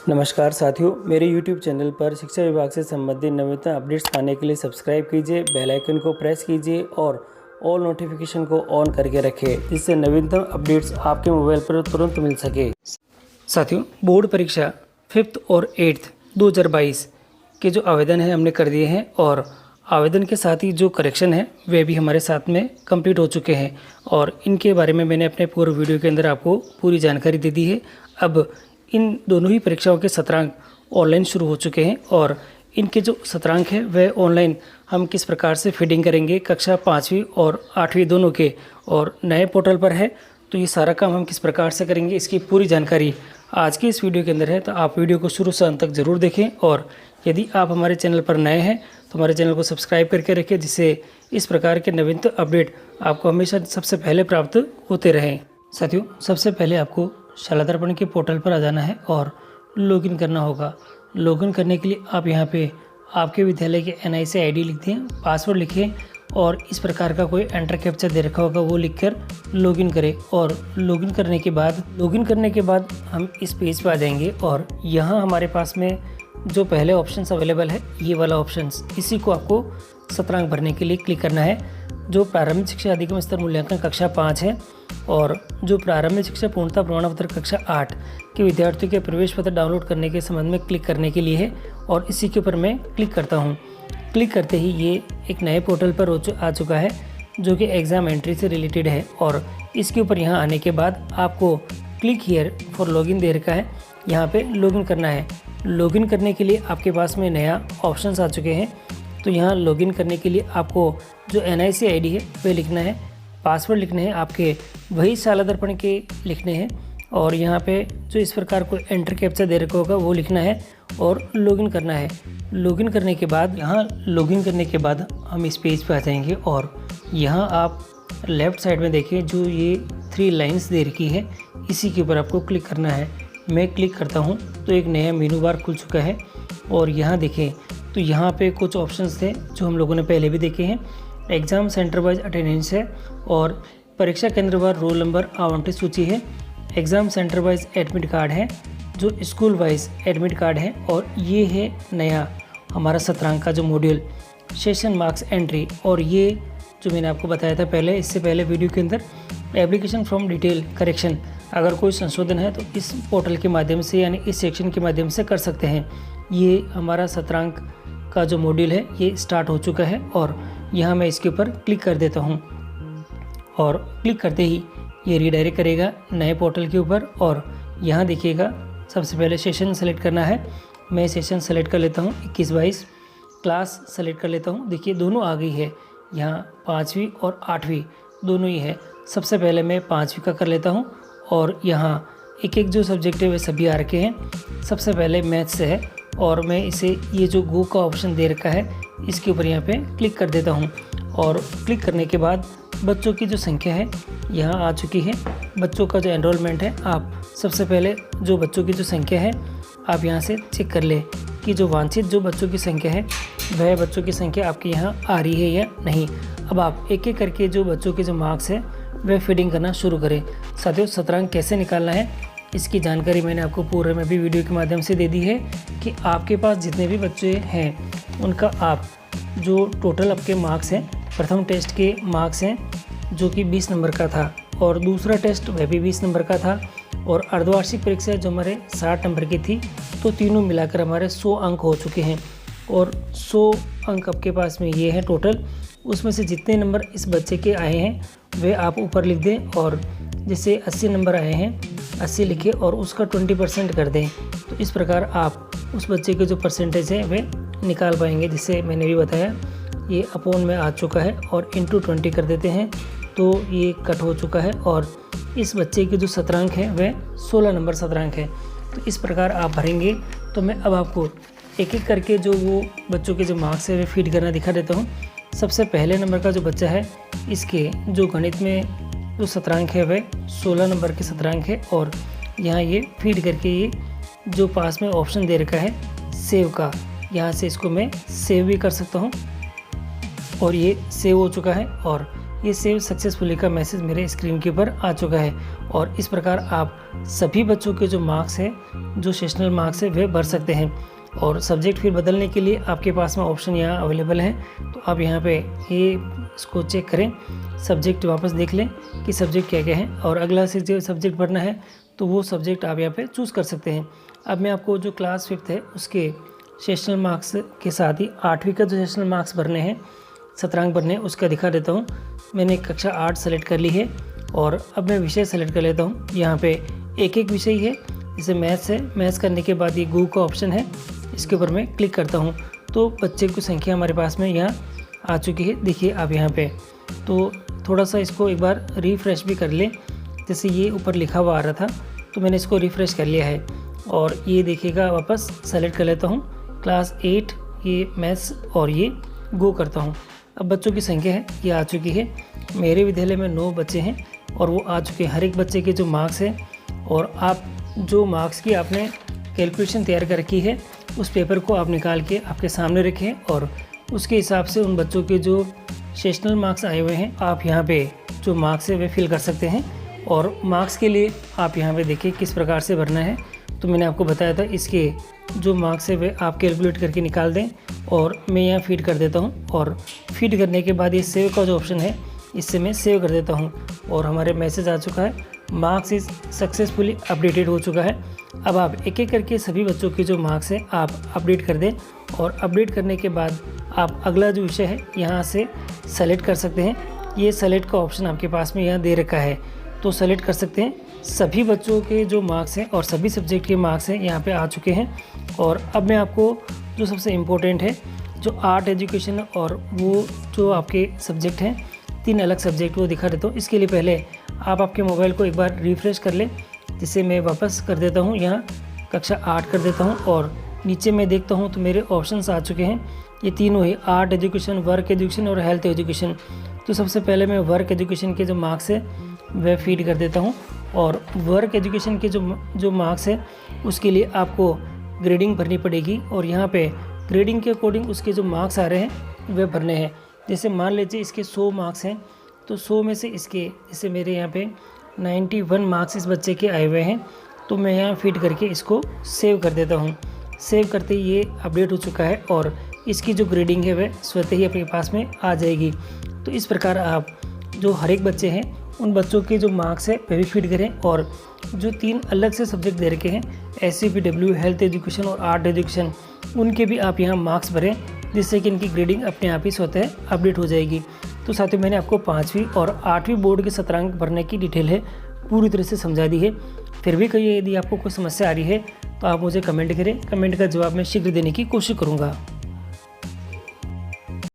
नमस्कार साथियों, मेरे YouTube चैनल पर शिक्षा विभाग से संबंधित नवीनतम अपडेट्स पाने के लिए सब्सक्राइब कीजिए, बेल आइकन को प्रेस कीजिए और ऑल नोटिफिकेशन को ऑन करके रखें, जिससे नवीनतम अपडेट्स आपके मोबाइल पर तुरंत मिल सके। साथियों, बोर्ड परीक्षा 5th और 8th 2022 के जो आवेदन है हमने कर दिए हैं और आवेदन के साथ ही जो करेक्शन है वे भी हमारे साथ में कंप्लीट हो चुके हैं और इनके बारे में मैंने अपने पूरे वीडियो के अंदर आपको पूरी जानकारी दे दी है। अब इन दोनों ही परीक्षाओं के सत्रांक ऑनलाइन शुरू हो चुके हैं और इनके जो सत्रांक हैं वह ऑनलाइन हम किस प्रकार से फीडिंग करेंगे कक्षा 5वीं और 8वीं दोनों के और नए पोर्टल पर है, तो ये सारा काम हम किस प्रकार से करेंगे इसकी पूरी जानकारी आज के इस वीडियो के अंदर है। तो आप वीडियो को शुरू से अंत तक ज़रूर देखें और यदि आप हमारे चैनल पर नए हैं तो हमारे चैनल को सब्सक्राइब करके रखें, जिससे इस प्रकार के नवीनतम अपडेट आपको हमेशा सबसे पहले प्राप्त होते रहें। साथियों, सबसे पहले आपको शाला दर्पण के पोर्टल पर आ जाना है और लॉगिन करना होगा। लॉगिन करने के लिए आप यहाँ पे आपके विद्यालय के NIC ID लिख दें, पासवर्ड लिखें और इस प्रकार का कोई एंटर कैप्चर दे रखा होगा वो लिखकर लॉगिन करें। और लॉगिन करने के बाद हम इस पेज पर आ जाएंगे और यहाँ हमारे पास में जो पहले ऑप्शंस अवेलेबल है ये वाला ऑप्शंस, इसी को आपको सत्रांक भरने के लिए क्लिक करना है। जो प्रारंभिक शिक्षा अधिगम स्तर मूल्यांकन कक्षा 5 है और जो प्रारंभिक शिक्षा पूर्णता प्रमाण पत्र कक्षा 8 के विद्यार्थियों के प्रवेश पत्र डाउनलोड करने के संबंध में क्लिक करने के लिए है और इसी के ऊपर मैं क्लिक करता हूँ। क्लिक करते ही ये एक नए पोर्टल पर आ चुका है जो कि एग्ज़ाम एंट्री से रिलेटेड है और इसके ऊपर यहाँ आने के बाद आपको क्लिक हियर फॉर लॉगिन दे रखा है, यहाँ पे लॉगिन करना है। लॉगिन करने के लिए आपके पास में नया ऑप्शंस आ चुके हैं, तो यहाँ लॉगिन करने के लिए आपको जो NIC ID है वह लिखना है, पासवर्ड लिखने हैं आपके वही शाला दर्पण के लिखने हैं और यहाँ पे जो इस प्रकार को एंटर कैप्चर दे रखा होगा वो लिखना है और लॉगिन करना है। लॉगिन करने के बाद हम इस पेज पे आ जाएंगे और यहाँ आप लेफ़्ट साइड में देखिए जो ये 3 लाइंस दे रखी है, इसी के ऊपर आपको क्लिक करना है। मैं क्लिक करता हूँ तो एक नया मेनू बार खुल चुका है और यहाँ देखें तो यहाँ पे कुछ ऑप्शंस थे जो हम लोगों ने पहले भी देखे हैं। एग्ज़ाम सेंटर वाइज अटेंडेंस है और परीक्षा केंद्र वार रोल नंबर आवंटित सूची है। Exam centre wise admit card है, जो स्कूल वाइज एडमिट कार्ड है और ये है नया हमारा सत्रांक का जो मॉड्यूल सेशन मार्क्स एंट्री। और ये जो मैंने आपको बताया था पहले, इससे पहले वीडियो के अंदर, एप्लीकेशन फ्रॉम डिटेल करेक्शन, अगर कोई संशोधन है तो इस पोर्टल के माध्यम से यानी इस सेक्शन के माध्यम से कर सकते हैं। ये हमारा सत्रांक का जो मॉड्यूल है ये स्टार्ट हो चुका है और यहाँ मैं इसके ऊपर क्लिक कर देता हूँ और क्लिक करते ही ये रीडायरेक्ट करेगा नए पोर्टल के ऊपर। और यहाँ देखिएगा सबसे पहले सेशन सेलेक्ट करना है। मैं सेशन सेलेक्ट कर लेता हूँ 21-22, क्लास सेलेक्ट कर लेता हूँ। देखिए दोनों आ गई है, यहाँ 5वीं और 8वीं दोनों ही है। सबसे पहले मैं 5वीं का कर लेता हूँ और यहाँ एक जो सब्जेक्ट है वे सभी आ रखे हैं। सबसे पहले मैथ्स से है और मैं इसे ये जो गो का ऑप्शन दे रखा है इसके ऊपर यहाँ पे क्लिक कर देता हूँ और क्लिक करने के बाद बच्चों की जो संख्या है यहाँ आ चुकी है। बच्चों का जो एनरोलमेंट है, आप सबसे पहले जो बच्चों की जो संख्या है आप यहाँ से चेक कर ले कि जो वांछित जो बच्चों की संख्या है वह बच्चों की संख्या आपके यहाँ आ रही है या नहीं। अब आप एक एक करके जो बच्चों के जो मार्क्स है वह फीडिंग करना शुरू करें। साथियों, सत्रांक कैसे निकालना है इसकी जानकारी मैंने आपको पूरे में भी वीडियो के माध्यम से दे दी है कि आपके पास जितने भी बच्चे हैं उनका आप जो टोटल आपके मार्क्स हैं, प्रथम टेस्ट के मार्क्स हैं जो कि 20 नंबर का था और दूसरा टेस्ट वह भी 20 नंबर का था और अर्धवार्षिक परीक्षा जो हमारे 60 नंबर की थी, तो तीनों मिलाकर हमारे 100 अंक हो चुके हैं और 100 अंक आपके पास में ये है टोटल। उसमें से जितने नंबर इस बच्चे के आए हैं वे आप ऊपर लिख दें और जैसे 80 नंबर आए हैं 80 लिखे और उसका 20% कर दें। तो इस प्रकार आप उस बच्चे के जो परसेंटेज है वे निकाल पाएंगे। जिससे मैंने भी बताया ये अपॉन में आ चुका है और इंटू 20 कर देते हैं तो ये कट हो चुका है और इस बच्चे के जो सत्रांक है वह 16 नंबर सत्रांक है। तो इस प्रकार आप भरेंगे। तो मैं अब आपको एक एक करके जो वो बच्चों के जो मार्क्स है वे फीड करना दिखा देता हूँ। सबसे पहले नंबर का जो बच्चा है इसके जो गणित में जो सत्रांक है वह 16 नंबर के सत्रांक है और यहाँ ये फीड करके ये जो पास में ऑप्शन दे रखा है सेव का, यहाँ से इसको मैं सेव भी कर सकता हूँ और ये सेव हो चुका है। और ये सेव सक्सेसफुली का मैसेज मेरे स्क्रीन के ऊपर आ चुका है। और इस प्रकार आप सभी बच्चों के जो मार्क्स हैं, जो सेशनल मार्क्स है, वे भर सकते हैं। और सब्जेक्ट फिर बदलने के लिए आपके पास में ऑप्शन यहाँ अवेलेबल है। तो आप यहाँ पे ये इसको चेक करें, सब्जेक्ट वापस देख लें कि सब्जेक्ट क्या क्या है, और अगला से जो सब्जेक्ट भरना है तो वो सब्जेक्ट आप यहाँ पे चूज़ कर सकते हैं। अब मैं आपको जो क्लास 5th है उसके सेशनल मार्क्स के साथ ही 8वीं का जो सेशनल मार्क्स भरने हैं, सत्रांक भरने हैं, उसका दिखा देता हूँ। मैंने कक्षा 8 सेलेक्ट कर ली है और अब मैं विषय सेलेक्ट कर लेता हूँ। यहाँ पे एक एक विषय है, जैसे मैथ्स है, मैथ्स करने के बाद ये गो का ऑप्शन है, इसके ऊपर मैं क्लिक करता हूँ तो बच्चे की संख्या हमारे पास में यहाँ आ चुकी है। देखिए आप यहाँ पे, तो थोड़ा सा इसको एक बार रिफ़्रेश भी कर लें। जैसे ये ऊपर लिखा हुआ आ रहा था तो मैंने इसको रिफ़्रेश कर लिया है और ये देखिएगा वापस सेलेक्ट कर लेता हूँ क्लास 8, ये मैथ्स, और ये गो करता हूँ। अब बच्चों की संख्या है ये आ चुकी है। मेरे विद्यालय में 9 बच्चे हैं और वो आ चुके हैं। हर एक बच्चे के जो मार्क्स हैं, और आप जो मार्क्स की आपने कैलकुलेशन तैयार कर रखी है उस पेपर को आप निकाल के आपके सामने रखें और उसके हिसाब से उन बच्चों के जो सेशनल मार्क्स आए हुए हैं आप यहाँ पे जो मार्क्स है वे फिल कर सकते हैं। और मार्क्स के लिए आप यहाँ पे देखिए किस प्रकार से भरना है। तो मैंने आपको बताया था इसके जो मार्क्स है वे आप कैलकुलेट करके निकाल दें, और मैं यहाँ फीड कर देता हूँ। और फीड करने के बाद ये सेव का जो ऑप्शन है इससे मैं सेव कर देता हूँ और हमारे मैसेज आ चुका है, मार्क्स इज़ सक्सेसफुली अपडेटेड हो चुका है। अब आप एक एक करके सभी बच्चों के जो मार्क्स हैं आप अपडेट कर दें, और अपडेट करने के बाद आप अगला जो विषय है यहाँ से सेलेक्ट कर सकते हैं। ये सेलेक्ट का ऑप्शन आपके पास में यहाँ दे रखा है, तो सेलेक्ट कर सकते हैं। सभी बच्चों के जो मार्क्स हैं और सभी सब्जेक्ट के मार्क्स हैं यहाँ पे आ चुके हैं। और अब मैं आपको जो सबसे इम्पोर्टेंट है, जो आर्ट एजुकेशन और वो जो आपके सब्जेक्ट हैं, 3 अलग सब्जेक्ट, वो दिखा देता हूँ। इसके लिए पहले आप आपके मोबाइल को एक बार रिफ़्रेश कर लें, जिसे मैं वापस कर देता हूँ, यहाँ कक्षा 8 कर देता हूँ और नीचे मैं देखता हूँ तो मेरे ऑप्शंस आ चुके हैं। ये तीनों ही आर्ट एजुकेशन, वर्क एजुकेशन और हेल्थ एजुकेशन। तो सबसे पहले मैं वर्क एजुकेशन के जो मार्क्स है वह फीड कर देता हूँ। और वर्क एजुकेशन के जो मार्क्स है उसके लिए आपको ग्रेडिंग भरनी पड़ेगी, और यहाँ पे ग्रेडिंग के अकॉर्डिंग उसके जो मार्क्स आ रहे हैं वह भरने हैं। जैसे मान लीजिए इसके 100 मार्क्स हैं, तो 100 में से इसके, जैसे मेरे यहाँ पे 91 मार्क्स इस बच्चे के आए हुए हैं, तो मैं यहाँ फीड करके इसको सेव कर देता हूँ। सेव करते ही ये अपडेट हो चुका है और इसकी जो ग्रेडिंग है वह स्वतः ही अपने पास में आ जाएगी। तो इस प्रकार आप जो हर एक बच्चे हैं उन बच्चों के जो मार्क्स है वह भी फीड करें, और जो 3 अलग से सब्जेक्ट दे रखे हैं, SCPW, हेल्थ एजुकेशन और आर्ट एजुकेशन, उनके भी आप यहाँ मार्क्स भरें, जिससे कि इनकी ग्रेडिंग अपने आप ही स्वतः अपडेट हो जाएगी। तो साथियों, मैंने आपको 5वीं और 8वीं बोर्ड के सत्रांक भरने की डिटेल है पूरी तरह से समझा दी है। फिर भी कहीं यदि आपको कोई समस्या आ रही है तो आप मुझे कमेंट करें, कमेंट का जवाब मैं शीघ्र देने की कोशिश करूँगा।